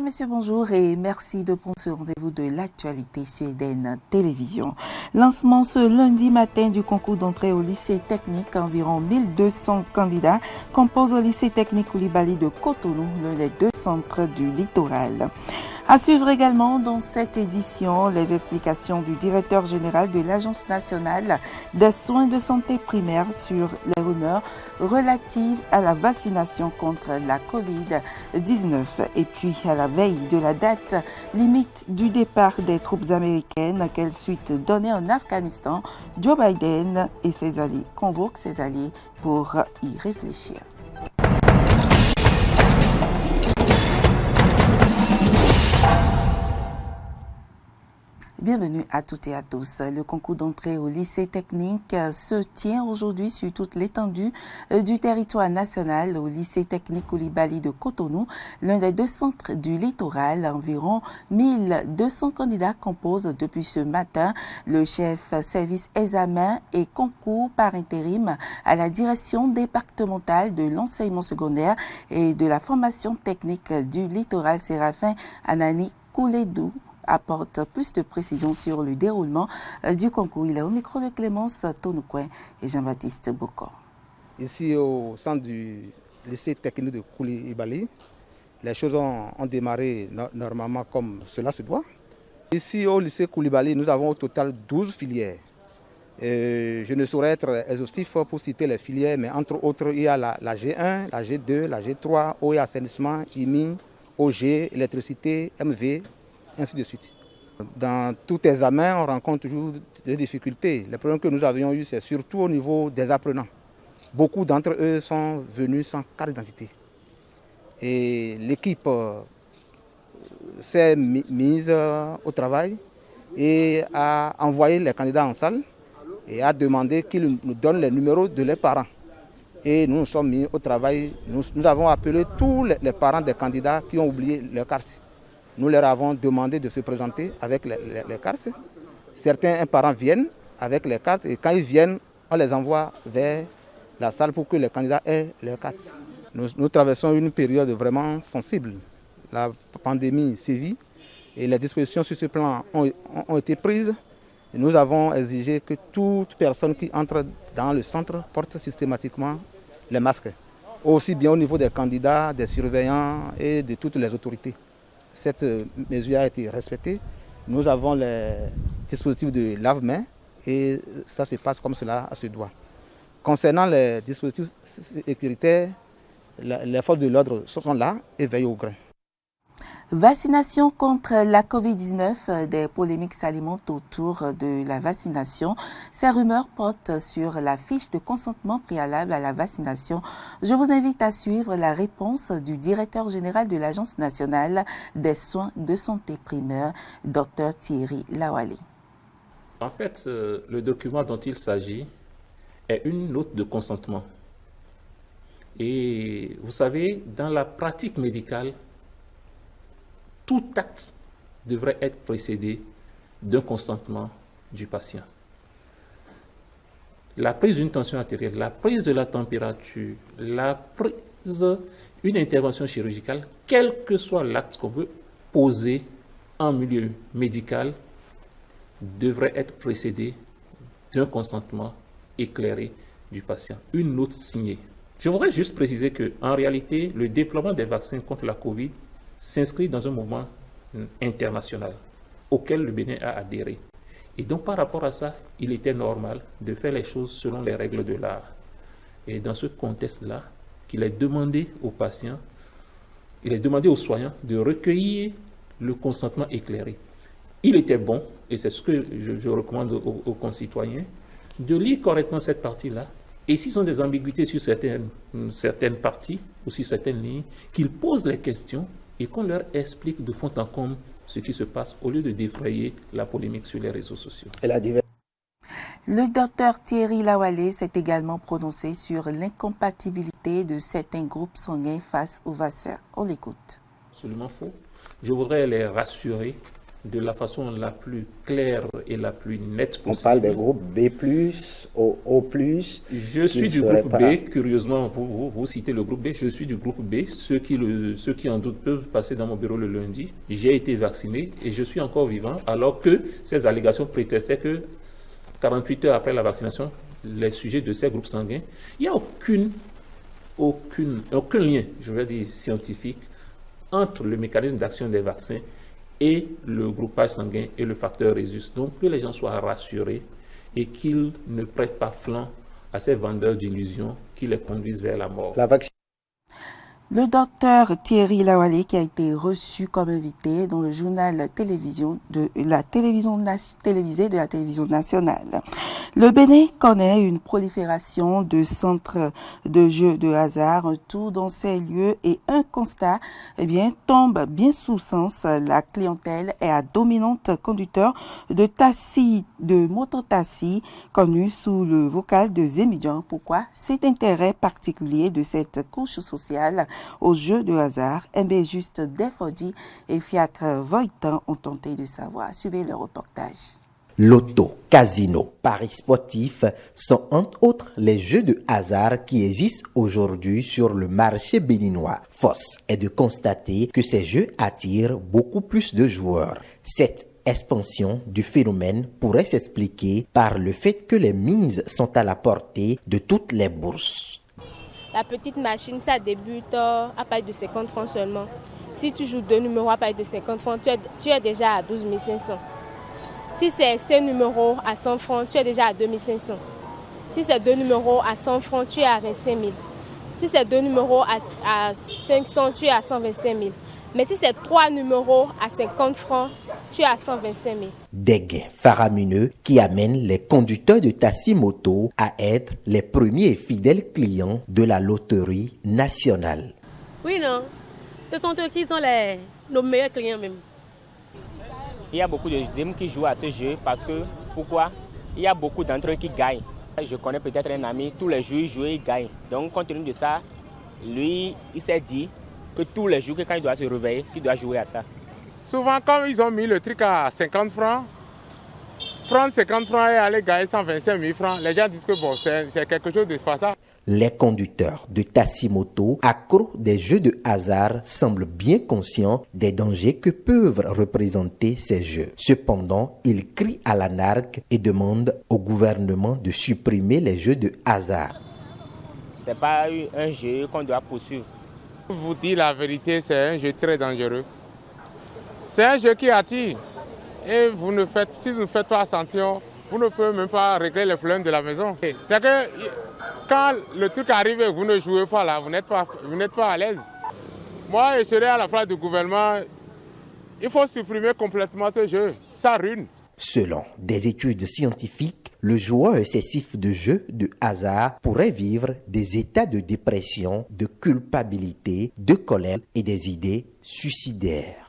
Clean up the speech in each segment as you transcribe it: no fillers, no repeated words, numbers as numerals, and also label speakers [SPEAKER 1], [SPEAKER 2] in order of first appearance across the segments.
[SPEAKER 1] messieurs, bonjour et merci de prendre ce rendez-vous de l'actualité suédoise télévision. Lancement ce lundi matin du concours d'entrée au lycée technique. Environ 1200 candidats composent au lycée technique Koulibaly de Cotonou, l'un des deux centres du littoral. À suivre également dans cette édition les explications du directeur général de l'Agence nationale des soins de santé primaire sur les rumeurs relatives à la vaccination contre la COVID-19. Et puis à la veille de la date limite du départ des troupes américaines, quelle suite donner en Afghanistan, Joe Biden et ses alliés convoquent ses alliés pour y réfléchir. Bienvenue à toutes et à tous. Le concours d'entrée au lycée technique se tient aujourd'hui sur toute l'étendue du territoire national au lycée technique Koulibaly de Cotonou, l'un des deux centres du littoral. Environ 1200 candidats composent depuis ce matin le chef service examen et concours par intérim à la direction départementale de l'enseignement secondaire et de la formation technique du littoral, Séraphin Anani Kouledou, apporte plus de précisions sur le déroulement du concours. Il est au micro de Clémence Tonoucoin et Jean-Baptiste Bocor.
[SPEAKER 2] Ici au centre du lycée technique de Koulibaly, les choses ont démarré normalement comme cela se doit. Ici au lycée Koulibaly, nous avons au total 12 filières. Je ne saurais être exhaustif pour citer les filières, mais entre autres, il y a la G1, la G2, la G3, eau et assainissement, IMI, OG, électricité, MV, ainsi de suite. Dans tout examen, on rencontre toujours des difficultés. Les problèmes que nous avions eus, c'est surtout au niveau des apprenants. Beaucoup d'entre eux sont venus sans carte d'identité. Et l'équipe s'est mise au travail et a envoyé les candidats en salle et a demandé qu'ils nous donnent les numéros de leurs parents. Et nous nous sommes mis au travail. Nous avons appelé tous les parents des candidats qui ont oublié leurs cartes. Nous leur avons demandé de se présenter avec les cartes. Certains parents viennent avec les cartes et quand ils viennent, on les envoie vers la salle pour que les candidats aient leurs cartes. Nous traversons une période vraiment sensible. La pandémie sévit et les dispositions sur ce plan ont été prises. Et nous avons exigé que toute personne qui entre dans le centre porte systématiquement les masques, aussi bien au niveau des candidats, des surveillants et de toutes les autorités. Cette mesure a été respectée. Nous avons les dispositifs de lave-mains et ça se passe comme cela se doit. Concernant les dispositifs sécuritaires, les forces de l'ordre sont là et veillent au grain.
[SPEAKER 1] Vaccination contre la COVID-19, des polémiques s'alimentent autour de la vaccination. Ces rumeurs portent sur la fiche de consentement préalable à la vaccination. Je vous invite à suivre la réponse du directeur général de l'Agence nationale des soins de santé primaire, Dr Thierry Lawale.
[SPEAKER 3] En fait, le document dont il s'agit est une note de consentement. Et vous savez, dans la pratique médicale, tout acte devrait être précédé d'un consentement du patient. La prise d'une tension artérielle, la prise de la température, la prise d'une intervention chirurgicale, quel que soit l'acte qu'on veut poser en milieu médical, devrait être précédé d'un consentement éclairé du patient, une note signée. Je voudrais juste préciser qu'en réalité, le déploiement des vaccins contre la COVID s'inscrit dans un mouvement international auquel le Bénin a adhéré. Et donc par rapport à ça, il était normal de faire les choses selon les règles de l'art. Et dans ce contexte-là, qu'il est demandé aux patients, il est demandé aux soignants de recueillir le consentement éclairé. Il était bon, et c'est ce que je recommande aux concitoyens, de lire correctement cette partie-là. Et s'ils ont des ambiguïtés sur certaines parties ou sur certaines lignes, qu'ils posent les questions et qu'on leur explique de fond en comble ce qui se passe au lieu de défrayer la polémique sur les réseaux sociaux.
[SPEAKER 1] Le docteur Thierry Lawale s'est également prononcé sur l'incompatibilité de certains groupes sanguins face au vaccin. On l'écoute.
[SPEAKER 3] Absolument faux. Je voudrais les rassurer de la façon la plus claire et la plus nette possible.
[SPEAKER 4] On parle des groupes B+, O+.
[SPEAKER 3] Je suis du groupe B, curieusement, vous citez le groupe B, je suis du groupe B. Ceux qui en doutent peuvent passer dans mon bureau le lundi. J'ai été vacciné et je suis encore vivant, alors que ces allégations prétestaient que 48 heures après la vaccination, les sujets de ces groupes sanguins, il n'y a aucun lien, je vais dire scientifique, entre le mécanisme d'action des vaccins et le groupage sanguin et le facteur Rhésus. Donc que les gens soient rassurés et qu'ils ne prêtent pas flanc à ces vendeurs d'illusions qui les conduisent vers la mort.
[SPEAKER 1] Le docteur Thierry Lawalé, qui a été reçu comme invité dans le journal télévisé de la télévision nationale. Le Bénin connaît une prolifération de centres de jeux de hasard tout dans ces lieux et un constat, tombe bien sous sens. La clientèle est à dominante conducteur de mototaxi, connu sous le vocal de Zémidjan. Pourquoi cet intérêt particulier de cette couche sociale aux jeux de hasard? Juste Defodji et Fiacre Voitan ont tenté de savoir. Suivez le reportage.
[SPEAKER 5] Loto, casino, paris sportifs sont entre autres les jeux de hasard qui existent aujourd'hui sur le marché béninois. Force est de constater que ces jeux attirent beaucoup plus de joueurs. Cette expansion du phénomène pourrait s'expliquer par le fait que les mises sont à la portée de toutes les bourses.
[SPEAKER 6] La petite machine, ça débute à partir de 50 francs seulement. Si tu joues 2 numéros à partir de 50 francs, tu es déjà à 12 500. Si c'est 5 numéros à 100 francs, tu es déjà à 2500. Si c'est 2 numéros à 100 francs, tu es à 25 000. Si c'est 2 numéros à 500, tu es à 125 000. Mais si c'est 3 numéros à 50 francs, tu es à 125 000.
[SPEAKER 5] Des gains faramineux qui amènent les conducteurs de taxi-moto à être les premiers et fidèles clients de la loterie nationale.
[SPEAKER 7] Oui, non. Ce sont eux qui sont nos meilleurs clients même.
[SPEAKER 8] Il y a beaucoup de gens qui jouent à ce jeu parce que, pourquoi? Il y a beaucoup d'entre eux qui gagnent. Je connais peut-être un ami, tous les jours il joue et il gagne. Donc, compte tenu de ça, lui, il s'est dit que tous les jours, quand il doit se réveiller, il doit jouer à ça.
[SPEAKER 9] Souvent, quand ils ont mis le truc à 50 francs, prendre 50 francs et aller gagner 125 000 francs, les gens disent que bon, c'est quelque chose de spécial.
[SPEAKER 5] Les conducteurs de taxi-moto accros des jeux de hasard semblent bien conscients des dangers que peuvent représenter ces jeux. Cependant, ils crient à la nargue et demandent au gouvernement de supprimer les jeux de hasard.
[SPEAKER 8] Ce n'est pas un jeu qu'on doit poursuivre.
[SPEAKER 9] Je vous dis la vérité, c'est un jeu très dangereux. C'est un jeu qui attire. Et si vous ne faites pas attention, vous ne pouvez même pas régler les problèmes de la maison. C'est que quand le truc arrive et vous ne jouez pas là, vous n'êtes pas à l'aise. Moi, je serais à la place du gouvernement. Il faut supprimer complètement ce jeu. Ça ruine.
[SPEAKER 5] Selon des études scientifiques, le joueur excessif de jeux de hasard pourrait vivre des états de dépression, de culpabilité, de colère et des idées suicidaires.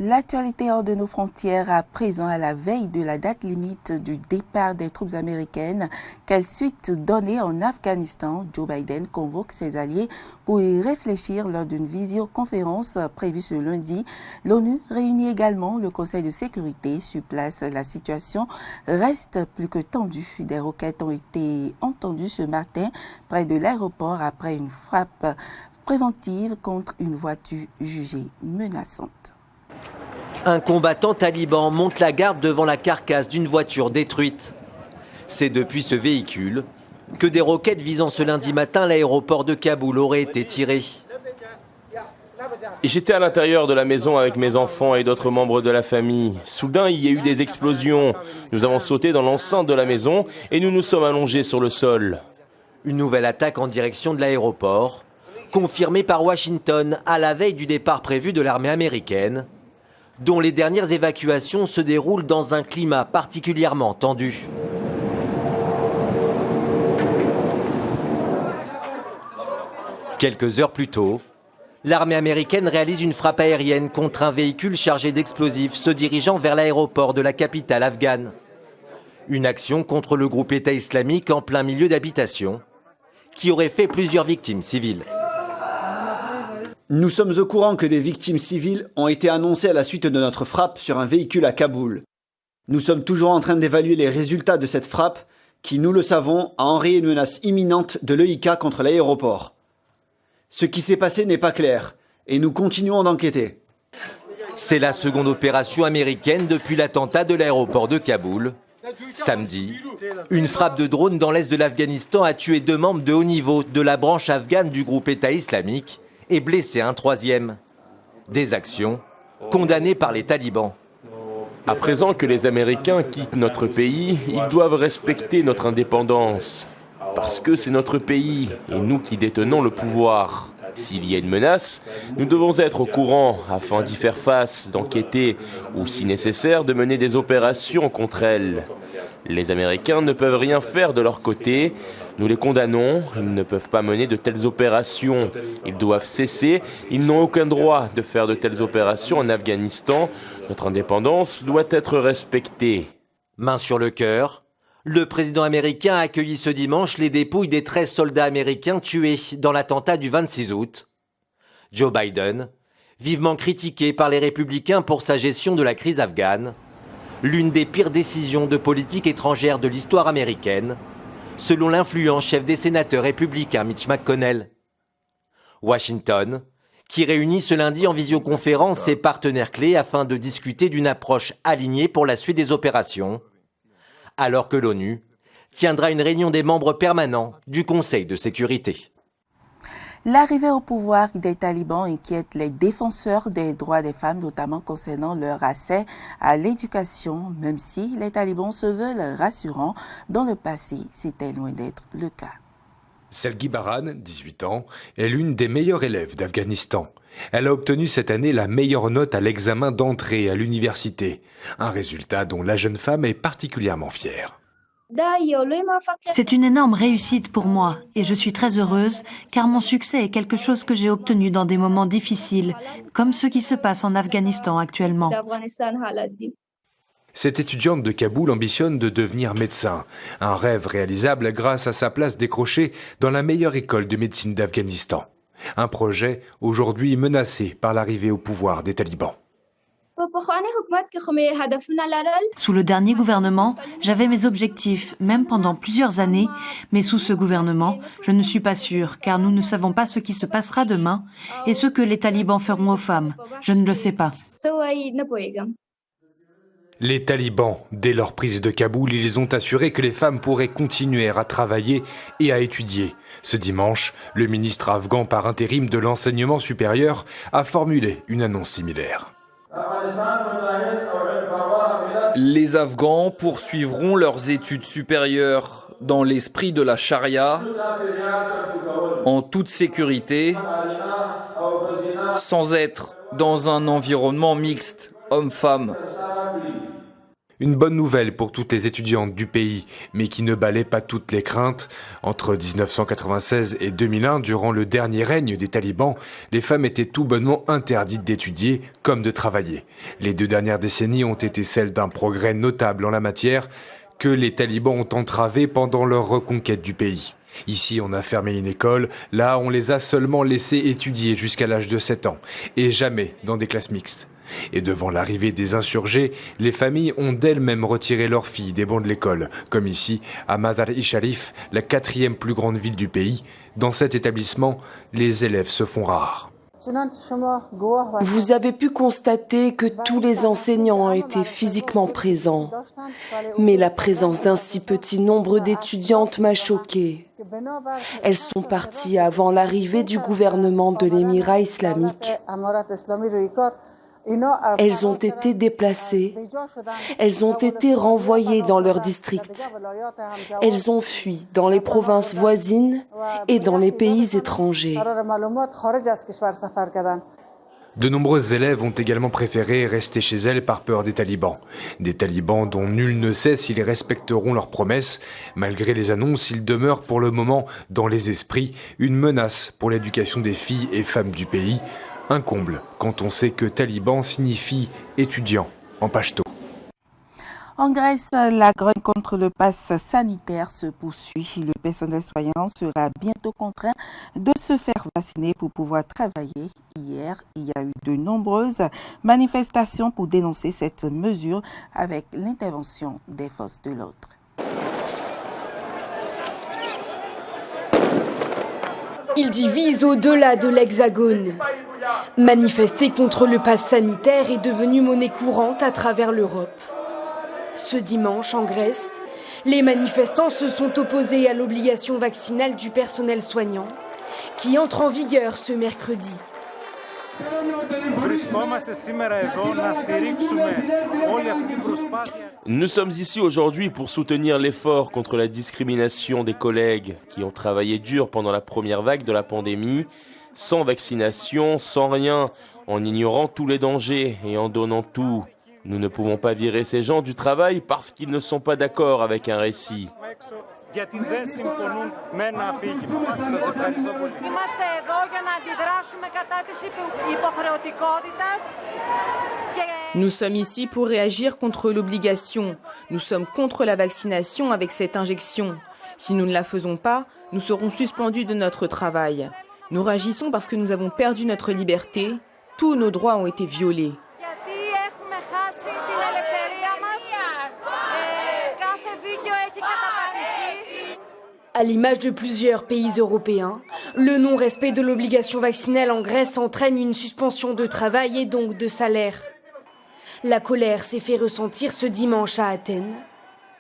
[SPEAKER 1] L'actualité hors de nos frontières à présent, à la veille de la date limite du départ des troupes américaines. Quelle suite donner en Afghanistan? Joe Biden convoque ses alliés pour y réfléchir lors d'une visioconférence prévue ce lundi. L'ONU réunit également le Conseil de sécurité. Sur place, la situation reste plus que tendue. Des roquettes ont été entendues ce matin près de l'aéroport après une frappe préventive contre une voiture jugée menaçante.
[SPEAKER 10] Un combattant taliban monte la garde devant la carcasse d'une voiture détruite. C'est depuis ce véhicule que des roquettes visant ce lundi matin l'aéroport de Kaboul auraient été tirées.
[SPEAKER 11] J'étais à l'intérieur de la maison avec mes enfants et d'autres membres de la famille. Soudain, il y a eu des explosions. Nous avons sauté dans l'enceinte de la maison et nous nous sommes allongés sur le sol.
[SPEAKER 10] Une nouvelle attaque en direction de l'aéroport, confirmée par Washington à la veille du départ prévu de l'armée américaine, dont les dernières évacuations se déroulent dans un climat particulièrement tendu. Quelques heures plus tôt, l'armée américaine réalise une frappe aérienne contre un véhicule chargé d'explosifs se dirigeant vers l'aéroport de la capitale afghane. Une action contre le groupe État islamique en plein milieu d'habitation, qui aurait fait plusieurs victimes civiles.
[SPEAKER 12] Nous sommes au courant que des victimes civiles ont été annoncées à la suite de notre frappe sur un véhicule à Kaboul. Nous sommes toujours en train d'évaluer les résultats de cette frappe qui, nous le savons, a enrayé une menace imminente de l'EIK contre l'aéroport. Ce qui s'est passé n'est pas clair et nous continuons d'enquêter.
[SPEAKER 10] C'est la seconde opération américaine depuis l'attentat de l'aéroport de Kaboul. Samedi, une frappe de drone dans l'est de l'Afghanistan a tué 2 membres de haut niveau de la branche afghane du groupe État islamique et blessé un 3e. Des actions condamnées par les talibans.
[SPEAKER 11] À présent que les Américains quittent notre pays, ils doivent respecter notre indépendance. Parce que c'est notre pays et nous qui détenons le pouvoir. S'il y a une menace, nous devons être au courant afin d'y faire face, d'enquêter ou, si nécessaire, de mener des opérations contre elle. Les Américains ne peuvent rien faire de leur côté. Nous les condamnons. Ils ne peuvent pas mener de telles opérations. Ils doivent cesser. Ils n'ont aucun droit de faire de telles opérations en Afghanistan. Notre indépendance doit être respectée.
[SPEAKER 10] Main sur le cœur, le président américain a accueilli ce dimanche les dépouilles des 13 soldats américains tués dans l'attentat du 26 août. Joe Biden, vivement critiqué par les républicains pour sa gestion de la crise afghane, l'une des pires décisions de politique étrangère de l'histoire américaine, selon l'influent chef des sénateurs républicains Mitch McConnell. Washington, qui réunit ce lundi en visioconférence ses partenaires clés afin de discuter d'une approche alignée pour la suite des opérations, alors que l'ONU tiendra une réunion des membres permanents du Conseil de sécurité.
[SPEAKER 1] L'arrivée au pouvoir des talibans inquiète les défenseurs des droits des femmes, notamment concernant leur accès à l'éducation, même si les talibans se veulent rassurants. Dans le passé, c'était loin d'être le cas.
[SPEAKER 13] Selgi Baran, 18 ans, est l'une des meilleures élèves d'Afghanistan. Elle a obtenu cette année la meilleure note à l'examen d'entrée à l'université, un résultat dont la jeune femme est particulièrement fière.
[SPEAKER 14] C'est une énorme réussite pour moi et je suis très heureuse car mon succès est quelque chose que j'ai obtenu dans des moments difficiles, comme ce qui se passe en Afghanistan actuellement.
[SPEAKER 13] Cette étudiante de Kaboul ambitionne de devenir médecin, un rêve réalisable grâce à sa place décrochée dans la meilleure école de médecine d'Afghanistan. Un projet aujourd'hui menacé par l'arrivée au pouvoir des talibans.
[SPEAKER 14] Sous le dernier gouvernement, j'avais mes objectifs, même pendant plusieurs années, mais sous ce gouvernement, je ne suis pas sûre, car nous ne savons pas ce qui se passera demain et ce que les talibans feront aux femmes. Je ne le sais pas.
[SPEAKER 13] Les talibans, dès leur prise de Kaboul, ils ont assuré que les femmes pourraient continuer à travailler et à étudier. Ce dimanche, le ministre afghan par intérim de l'enseignement supérieur a formulé une annonce similaire.
[SPEAKER 15] Les Afghans poursuivront leurs études supérieures dans l'esprit de la charia, en toute sécurité, sans être dans un environnement mixte, hommes-femmes.
[SPEAKER 13] Une bonne nouvelle pour toutes les étudiantes du pays, mais qui ne balaie pas toutes les craintes. Entre 1996 et 2001, durant le dernier règne des talibans, les femmes étaient tout bonnement interdites d'étudier comme de travailler. Les 2 dernières décennies ont été celles d'un progrès notable en la matière que les talibans ont entravé pendant leur reconquête du pays. Ici, on a fermé une école, là, on les a seulement laissés étudier jusqu'à l'âge de 7 ans, et jamais dans des classes mixtes. Et devant l'arrivée des insurgés, les familles ont d'elles-mêmes retiré leurs filles des bancs de l'école, comme ici à Mazar-i-Sharif, la 4e plus grande ville du pays. Dans cet établissement, les élèves se font rares.
[SPEAKER 16] Vous avez pu constater que tous les enseignants étaient physiquement présents, mais la présence d'un si petit nombre d'étudiantes m'a choquée. Elles sont parties avant l'arrivée du gouvernement de l'Émirat islamique. Elles ont été déplacées, elles ont été renvoyées dans leur district, elles ont fui dans les provinces voisines et dans les pays étrangers.
[SPEAKER 13] De nombreuses élèves ont également préféré rester chez elles par peur des talibans. Des talibans dont nul ne sait s'ils respecteront leurs promesses. Malgré les annonces, ils demeurent pour le moment dans les esprits une menace pour l'éducation des filles et femmes du pays. Un comble quand on sait que taliban signifie étudiant en pachto.
[SPEAKER 1] En Grèce, la grogne contre le pass sanitaire se poursuit. Le personnel soignant sera bientôt contraint de se faire vacciner pour pouvoir travailler. Hier, il y a eu de nombreuses manifestations pour dénoncer cette mesure avec l'intervention des forces de l'ordre.
[SPEAKER 17] Il divise au-delà de l'Hexagone. Manifester contre le pass sanitaire est devenu monnaie courante à travers l'Europe. Ce dimanche, en Grèce, les manifestants se sont opposés à l'obligation vaccinale du personnel soignant, qui entre en vigueur ce mercredi.
[SPEAKER 11] Nous sommes ici aujourd'hui pour soutenir l'effort contre la discrimination des collègues qui ont travaillé dur pendant la première vague de la pandémie, sans vaccination, sans rien, en ignorant tous les dangers et en donnant tout. Nous ne pouvons pas virer ces gens du travail parce qu'ils ne sont pas d'accord avec un récit.
[SPEAKER 18] Nous sommes ici pour réagir contre l'obligation. Nous sommes contre la vaccination avec cette injection. Si nous ne la faisons pas, nous serons suspendus de notre travail. Nous réagissons parce que nous avons perdu notre liberté. Tous nos droits ont été violés.
[SPEAKER 17] À l'image de plusieurs pays européens, le non-respect de l'obligation vaccinale en Grèce entraîne une suspension de travail et donc de salaire. La colère s'est fait ressentir ce dimanche à Athènes.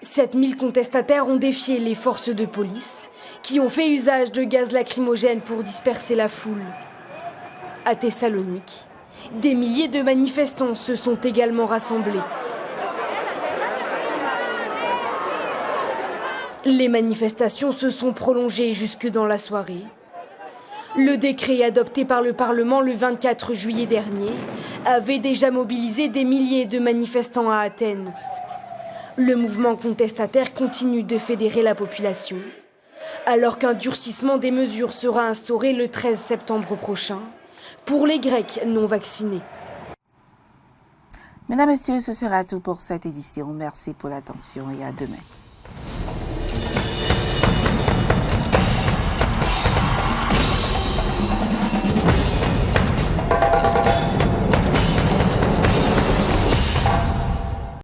[SPEAKER 17] 7000 contestataires ont défié les forces de police, qui ont fait usage de gaz lacrymogène pour disperser la foule. À Thessalonique, des milliers de manifestants se sont également rassemblés. Les manifestations se sont prolongées jusque dans la soirée. Le décret adopté par le Parlement le 24 juillet dernier avait déjà mobilisé des milliers de manifestants à Athènes. Le mouvement contestataire continue de fédérer la population, alors qu'un durcissement des mesures sera instauré le 13 septembre prochain pour les Grecs non vaccinés.
[SPEAKER 1] Mesdames, Messieurs, ce sera tout pour cette édition. Merci pour l'attention et à demain.